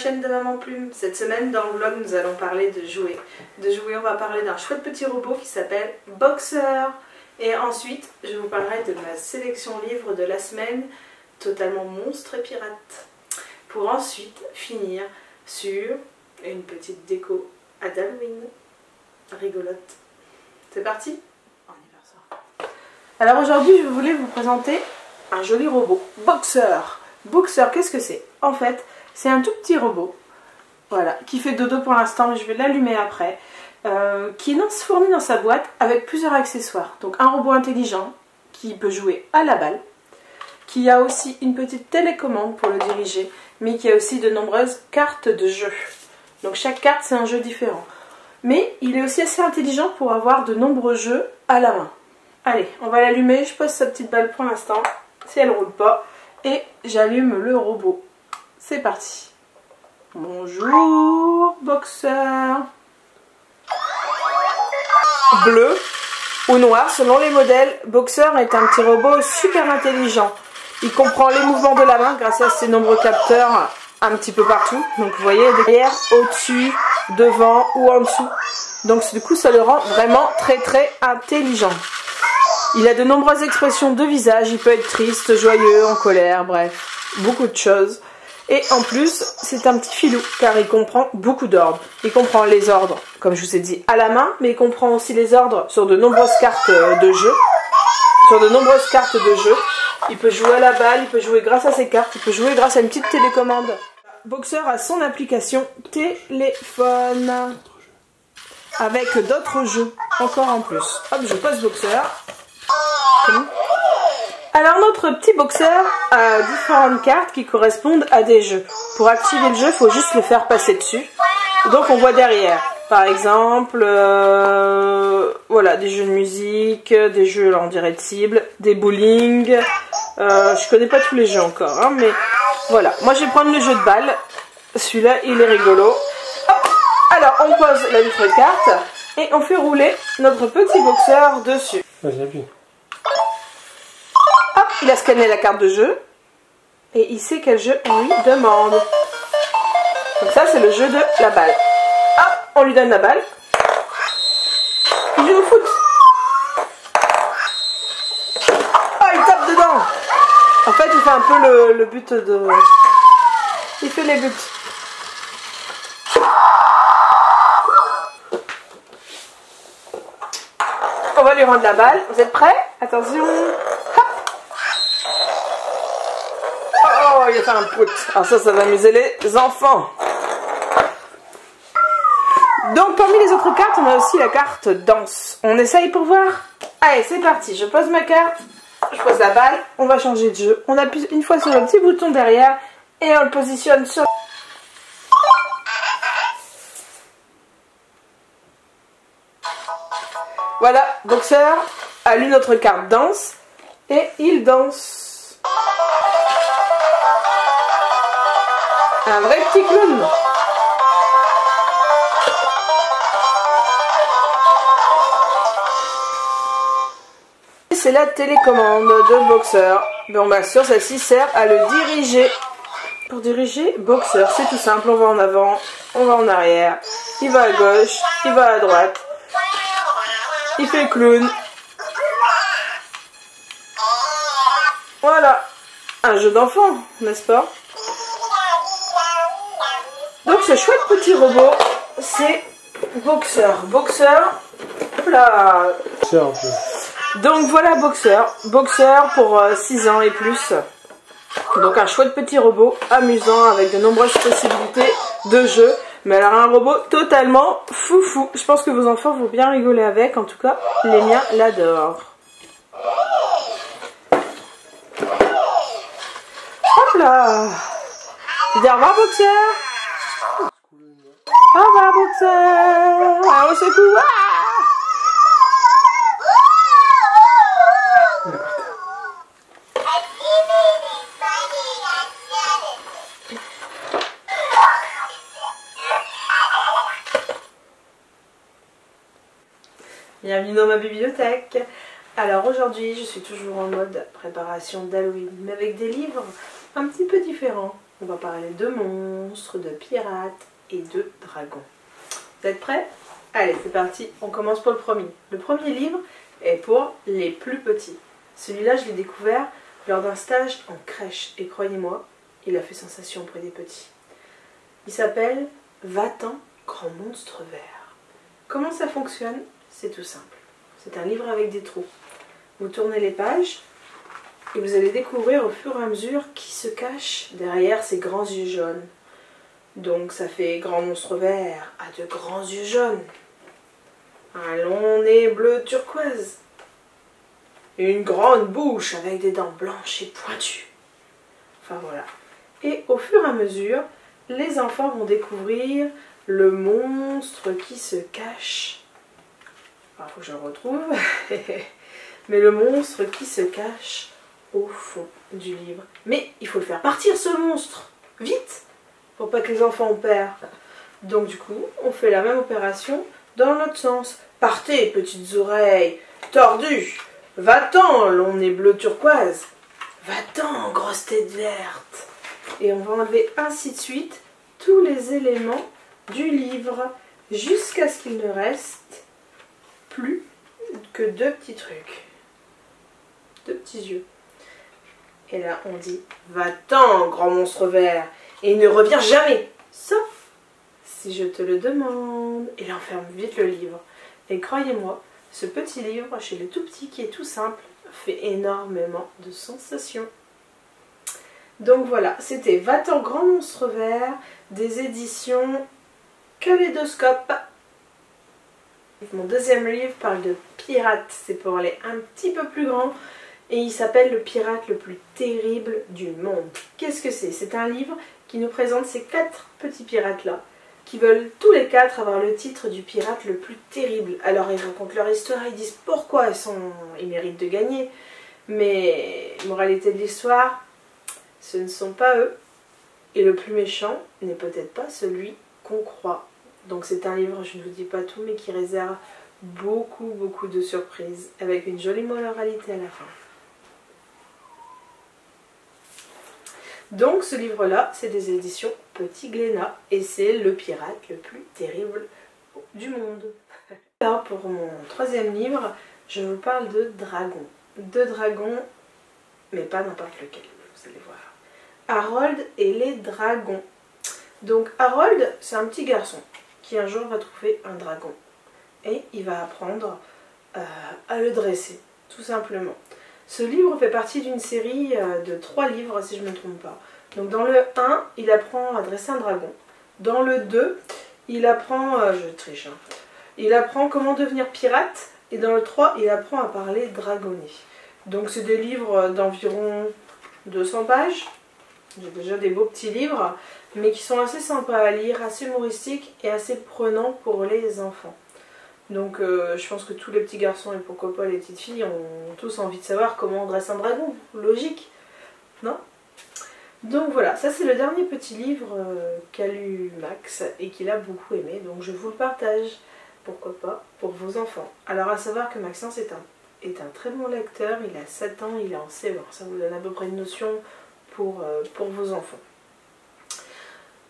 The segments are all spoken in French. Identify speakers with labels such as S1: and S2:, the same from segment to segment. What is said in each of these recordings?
S1: chaîne de Maman Plume. Cette semaine dans le vlog nous allons parler de jouets. De jouets on va parler d'un chouette petit robot qui s'appelle Boxer. Et ensuite je vous parlerai de ma sélection livre de la semaine, totalement monstre et pirate. Pour ensuite finir sur une petite déco à Halloween. Rigolote. C'est parti? On y va ça. Alors aujourd'hui je voulais vous présenter un joli robot. Boxer. Boxer, qu'est-ce que c'est? En fait, c'est un tout petit robot, voilà, qui fait dodo pour l'instant, mais je vais l'allumer après, qui est fourni dans sa boîte avec plusieurs accessoires. Donc un robot intelligent qui peut jouer à la balle, qui a aussi une petite télécommande pour le diriger, mais qui a aussi de nombreuses cartes de jeu. Donc chaque carte c'est un jeu différent. Mais il est aussi assez intelligent pour avoir de nombreux jeux à la main. Allez, on va l'allumer, je pose sa petite balle pour l'instant, si elle ne roule pas. Et j'allume le robot. C'est parti. Bonjour, Boxer. Bleu ou noir, selon les modèles, Boxer est un petit robot super intelligent. Il comprend les mouvements de la main grâce à ses nombreux capteurs un petit peu partout. Donc vous voyez, derrière, au-dessus, devant ou en dessous. Donc du coup, ça le rend vraiment très intelligent. Il a de nombreuses expressions de visage, il peut être triste, joyeux, en colère, bref, beaucoup de choses. Et en plus, c'est un petit filou, car il comprend beaucoup d'ordres. Il comprend les ordres, comme je vous ai dit, à la main, mais il comprend aussi les ordres sur de nombreuses cartes de jeu. Il peut jouer à la balle, il peut jouer grâce à ses cartes, il peut jouer grâce à une petite télécommande. Boxer a son application téléphone, avec d'autres jeux, encore en plus. Hop, je pose Boxer. Alors notre petit Boxer a différentes cartes qui correspondent à des jeux. Pour activer le jeu, il faut juste le faire passer dessus. Donc on voit derrière, par exemple, voilà, des jeux de musique, des jeux en dirait de cible, des bowling. Je connais pas tous les jeux encore, hein, mais voilà. Moi je vais prendre le jeu de balle. Celui-là il est rigolo. Hop. Alors on pose la vitre carte et on fait rouler notre petit Boxer dessus.
S2: Vas-y, appuie.
S1: Hop, il a scanné la carte de jeu et il sait quel jeu on lui demande. Donc ça c'est le jeu de la balle. Hop, on lui donne la balle. Il joue au foot. Ah, il tape dedans. En fait il fait un peu le but de... Il fait les buts. On va lui rendre la balle. Vous êtes prêts? Attention. Oh, il a fait un put. Alors ça va amuser les enfants. Donc parmi les autres cartes, on a aussi la carte danse. On essaye pour voir? Allez, c'est parti. Je pose ma carte, je pose la balle, on va changer de jeu. On appuie une fois sur le petit bouton derrière et on le positionne sur... Voilà, Boxer a lu notre carte danse et il danse. Un vrai petit clown. C'est la télécommande de Boxer. Bon bah sûr, celle-ci sert à le diriger. Pour diriger Boxer, c'est tout simple. On va en avant, on va en arrière. Il va à gauche, il va à droite. Il fait le clown. Voilà. Un jeu d'enfant, n'est-ce pas? Donc ce chouette petit robot, c'est Boxer. Boxer, là. Donc voilà Boxer. Boxer pour 6 ans et plus. Donc un chouette petit robot, amusant, avec de nombreuses possibilités de jeu. Mais alors un robot totalement foufou. Je pense que vos enfants vont bien rigoler avec. En tout cas, les miens l'adorent. Hop là. Dis au revoir Boxer. Au revoir Boxer. Ah, on secoue. Bienvenue dans ma bibliothèque. Alors aujourd'hui je suis toujours en mode préparation d'Halloween, mais avec des livres un petit peu différents. On va parler de monstres, de pirates et de dragons. Vous êtes prêts? Allez, c'est parti, on commence pour le premier. Le premier livre est pour les plus petits. Celui-là, je l'ai découvert lors d'un stage en crèche. Et croyez-moi, il a fait sensation auprès des petits. Il s'appelle « Va-t'en, grand monstre vert ». Comment ça fonctionne? C'est tout simple. C'est un livre avec des trous. Vous tournez les pages et vous allez découvrir au fur et à mesure qui se cache derrière ces grands yeux jaunes. Donc ça fait grand monstre vert à de grands yeux jaunes. Un long nez bleu turquoise. Une grande bouche avec des dents blanches et pointues. Enfin voilà. Et au fur et à mesure, les enfants vont découvrir le monstre qui se cache. Il faut que je le retrouve. Mais le monstre qui se cache au fond du livre. Mais il faut le faire partir ce monstre. Vite! Pour pas que les enfants en perdent. Donc du coup, on fait la même opération dans l'autre sens. Partez, petites oreilles tordues. Va-t'en, long nez bleu turquoise. Va-t'en, grosse tête verte. Et on va enlever ainsi de suite tous les éléments du livre jusqu'à ce qu'il ne reste plus que deux petits trucs. Deux petits yeux. Et là, on dit « Va-t'en, grand monstre vert, et ne reviens jamais, sauf si je te le demande. » Et là, on ferme vite le livre. Et croyez-moi, ce petit livre, chez les tout petits, qui est tout simple, fait énormément de sensations. Donc voilà, c'était « Va-t'en, grand monstre vert » des éditions Kaléidoscope. Mon deuxième livre parle de pirates, c'est pour les un petit peu plus grands. Et il s'appelle Le pirate le plus terrible du monde. Qu'est-ce que c'est? C'est un livre qui nous présente ces 4 petits pirates-là, qui veulent tous les 4 avoir le titre du pirate le plus terrible. Alors ils racontent leur histoire, ils disent pourquoi ils méritent de gagner. Mais moralité de l'histoire, ce ne sont pas eux. Et le plus méchant n'est peut-être pas celui qu'on croit. Donc c'est un livre, je ne vous dis pas tout, mais qui réserve beaucoup de surprises, avec une jolie moralité à la fin. Donc ce livre-là, c'est des éditions Petit Glénat et c'est le pirate le plus terrible du monde. Alors pour mon troisième livre, je vous parle de dragons. De dragons, mais pas n'importe lequel, vous allez voir. Harold et les dragons. Donc Harold, c'est un petit garçon qui un jour va trouver un dragon. Et il va apprendre à le dresser, tout simplement. Ce livre fait partie d'une série de 3 livres, si je ne me trompe pas. Donc dans le 1, il apprend à dresser un dragon. Dans le 2, il apprend, je triche, hein, il apprend comment devenir pirate. Et dans le 3, il apprend à parler dragonais. Donc c'est des livres d'environ 200 pages. J'ai déjà des beaux petits livres, mais qui sont assez sympas à lire, assez humoristiques et assez prenants pour les enfants. Donc je pense que tous les petits garçons et pourquoi pas les petites filles ont tous envie de savoir comment on dresse un dragon. Logique, non? Donc voilà, ça c'est le dernier petit livre qu'a lu Max et qu'il a beaucoup aimé. Donc je vous le partage, pourquoi pas, pour vos enfants. Alors à savoir que Maxence est un très bon lecteur, il a 7 ans, il est en CE1. Ça vous donne à peu près une notion pour vos enfants.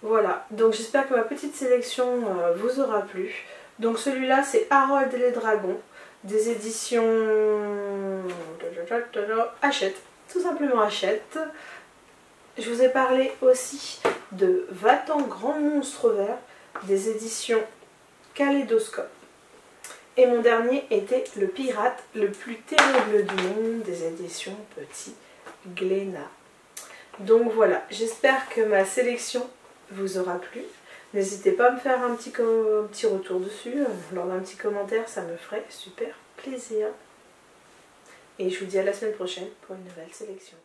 S1: Voilà, donc j'espère que ma petite sélection vous aura plu. Donc celui-là c'est Harold et les dragons, des éditions Hachette, tout simplement Hachette. Je vous ai parlé aussi de Va-t'en grand monstre vert, des éditions Kaléidoscope. Et mon dernier était Le pirate le plus terrible du monde, des éditions Petit Glénat. Donc voilà, j'espère que ma sélection vous aura plu. N'hésitez pas à me faire un petit retour dessus, lors d'un petit commentaire, ça me ferait super plaisir. Et je vous dis à la semaine prochaine pour une nouvelle sélection.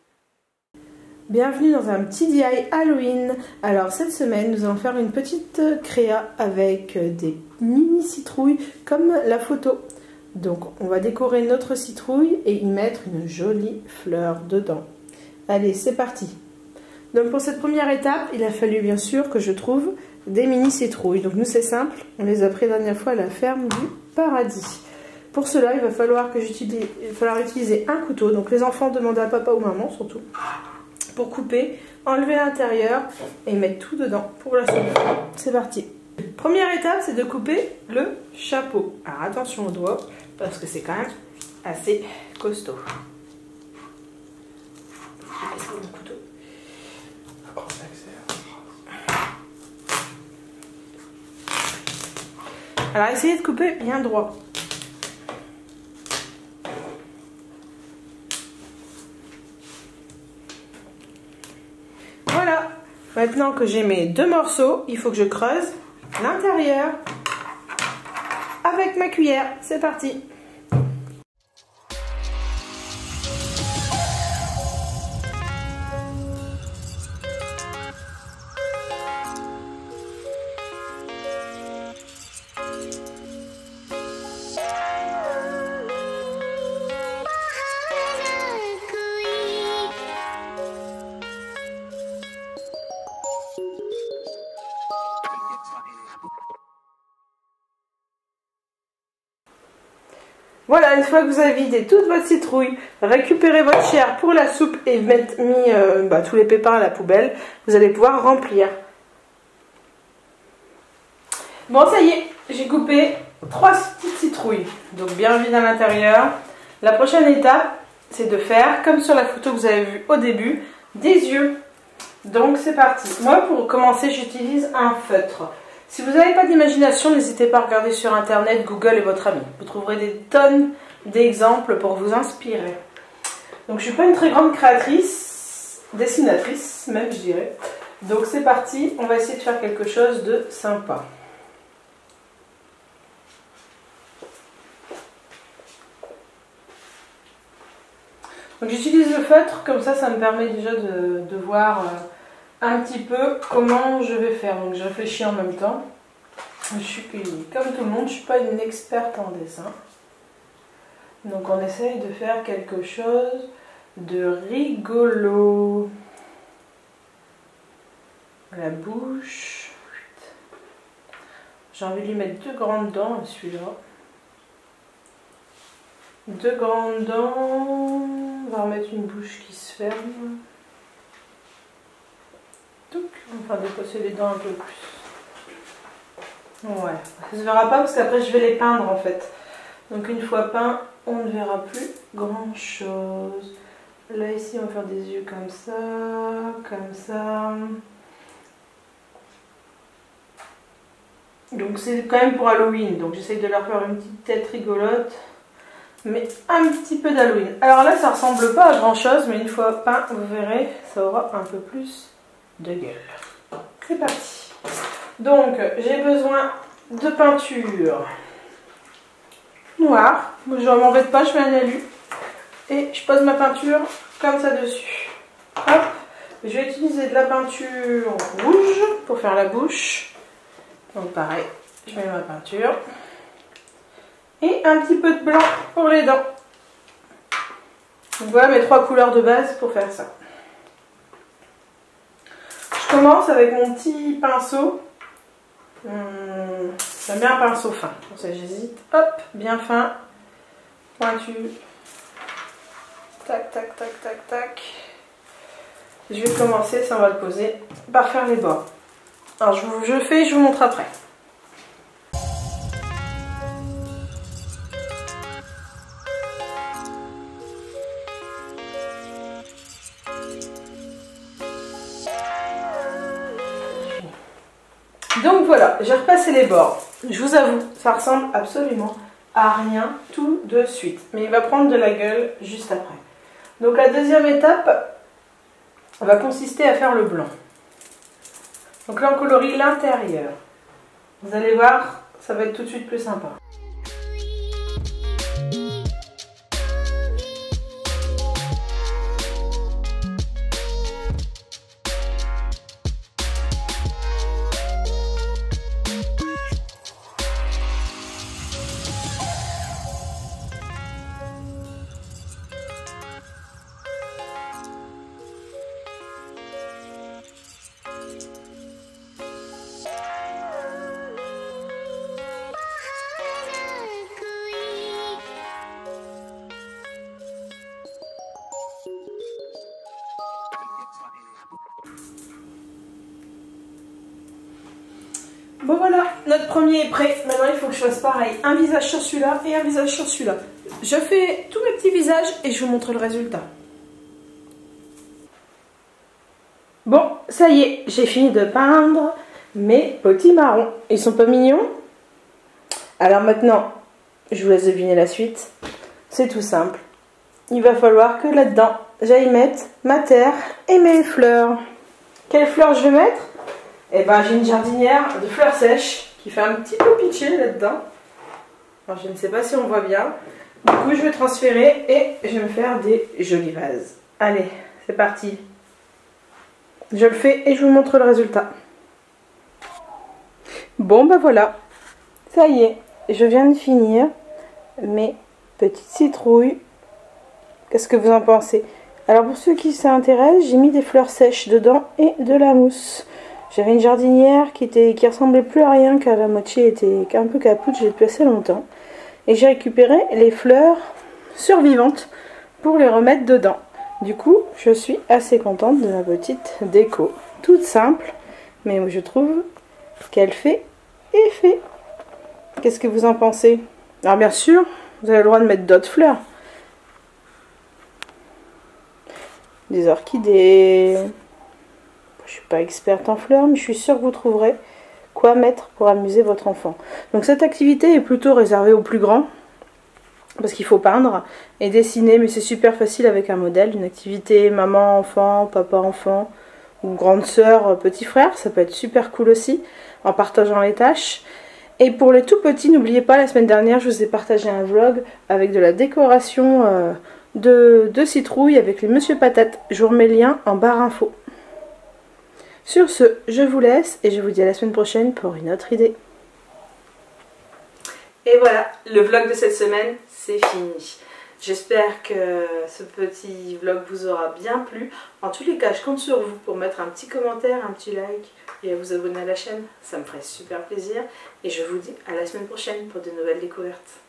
S1: Bienvenue dans un petit DIY Halloween. Alors cette semaine, nous allons faire une petite créa avec des mini citrouilles comme la photo. Donc on va décorer notre citrouille et y mettre une jolie fleur dedans. Allez, c'est parti. Donc pour cette première étape, il a fallu bien sûr que je trouve des mini citrouilles. Donc nous c'est simple, on les a pris la dernière fois à la ferme du paradis. Pour cela, il va falloir utiliser un couteau. Donc les enfants demandent à papa ou maman surtout pour couper enlever l'intérieur et mettre tout dedans pour la soupe. C'est parti. Première étape, c'est de couper le chapeau. Alors attention aux doigts, parce que c'est quand même assez costaud. Je vais mon couteau. Alors essayez de couper bien droit. Voilà. Maintenant que j'ai mes deux morceaux, il faut que je creuse l'intérieur avec ma cuillère. C'est parti. Voilà, une fois que vous avez vidé toute votre citrouille, récupérez votre chair pour la soupe et mis tous les pépins à la poubelle, vous allez pouvoir remplir. Bon, ça y est, j'ai coupé 3 petites citrouilles, donc bien vides à l'intérieur. La prochaine étape, c'est de faire, comme sur la photo que vous avez vue au début, des yeux. Donc c'est parti. Moi, pour commencer, j'utilise un feutre. Si vous n'avez pas d'imagination, n'hésitez pas à regarder sur internet, Google est votre ami. Vous trouverez des tonnes d'exemples pour vous inspirer. Donc je ne suis pas une très grande créatrice, dessinatrice même je dirais. Donc c'est parti, on va essayer de faire quelque chose de sympa. Donc j'utilise le feutre, comme ça me permet déjà de voir un petit peu comment je vais faire. Donc je réfléchis en même temps. Je suis comme tout le monde, je ne suis pas une experte en dessin. Donc on essaye de faire quelque chose de rigolo. La bouche. J'ai envie de lui mettre 2 grandes dents, celui-là. 2 grandes dents. On va remettre une bouche qui se ferme. Enfin, dépasser les dents un peu plus. Ouais, ça se verra pas parce qu'après je vais les peindre en fait. Donc une fois peint, on ne verra plus grand chose. Là ici on va faire des yeux comme ça, comme ça. Donc c'est quand même pour Halloween, donc j'essaye de leur faire une petite tête rigolote. Mais un petit peu d'Halloween. Alors là ça ressemble pas à grand chose, mais une fois peint, vous verrez, ça aura un peu plus de gueule. C'est parti. Donc j'ai besoin de peinture noire. Je ne m'embête pas, je mets un alu. Et je pose ma peinture comme ça dessus. Hop. Je vais utiliser de la peinture rouge pour faire la bouche. Donc pareil, je mets ma peinture. Et un petit peu de blanc pour les dents. Donc voilà mes 3 couleurs de base pour faire ça. Je commence avec mon petit pinceau. J'aime bien un pinceau fin. Pour ça j'hésite. Hop, bien fin. Pointu. Tac, tac, tac, tac, tac. Je vais commencer, ça on va le poser, par faire les bords. Alors je fais, je vous montre après. Donc voilà, j'ai repassé les bords. Je vous avoue, ça ressemble absolument à rien tout de suite. Mais il va prendre de la gueule juste après. Donc la deuxième étape va consister à faire le blanc. Donc là on colorie l'intérieur. Vous allez voir, ça va être tout de suite plus sympa. Bon voilà, notre premier est prêt. Maintenant il faut que je fasse pareil. Un visage sur celui-là et un visage sur celui-là. Je fais tous mes petits visages et je vous montre le résultat. Bon, ça y est, j'ai fini de peindre mes petits marrons. Ils sont pas mignons? Alors maintenant, je vous laisse deviner la suite. C'est tout simple. Il va falloir que là-dedans, j'aille mettre ma terre et mes fleurs. Quelles fleurs je vais mettre? Eh ben, j'ai une jardinière de fleurs sèches qui fait un petit peu pitcher là-dedans. Alors, je ne sais pas si on voit bien. Du coup, je vais transférer et je vais me faire des jolis vases. Allez, c'est parti. Je le fais et je vous montre le résultat. Bon, ben voilà. Ça y est, je viens de finir mes petites citrouilles. Qu'est-ce que vous en pensez? Alors, pour ceux qui s'intéressent, j'ai mis des fleurs sèches dedans et de la mousse. J'avais une jardinière qui ressemblait plus à rien car la moitié était un peu capoute, j'ai depuis assez longtemps. Et j'ai récupéré les fleurs survivantes pour les remettre dedans. Du coup, je suis assez contente de ma petite déco. Toute simple, mais où je trouve qu'elle fait effet. Qu'est-ce que vous en pensez? Alors bien sûr, vous avez le droit de mettre d'autres fleurs. Des orchidées. Je suis pas experte en fleurs, mais je suis sûre que vous trouverez quoi mettre pour amuser votre enfant. Donc cette activité est plutôt réservée aux plus grands, parce qu'il faut peindre et dessiner, mais c'est super facile avec un modèle. Une activité maman-enfant, papa-enfant, ou grande sœur, petit frère, ça peut être super cool aussi, en partageant les tâches. Et pour les tout petits, n'oubliez pas, la semaine dernière, je vous ai partagé un vlog avec de la décoration de citrouilles avec les Monsieur Patate. Je vous remets le lien en barre info. Sur ce, je vous laisse et je vous dis à la semaine prochaine pour une autre idée. Et voilà, le vlog de cette semaine, c'est fini. J'espère que ce petit vlog vous aura bien plu. En tous les cas, je compte sur vous pour mettre un petit commentaire, un petit like et à vous abonner à la chaîne. Ça me ferait super plaisir. Et je vous dis à la semaine prochaine pour de nouvelles découvertes.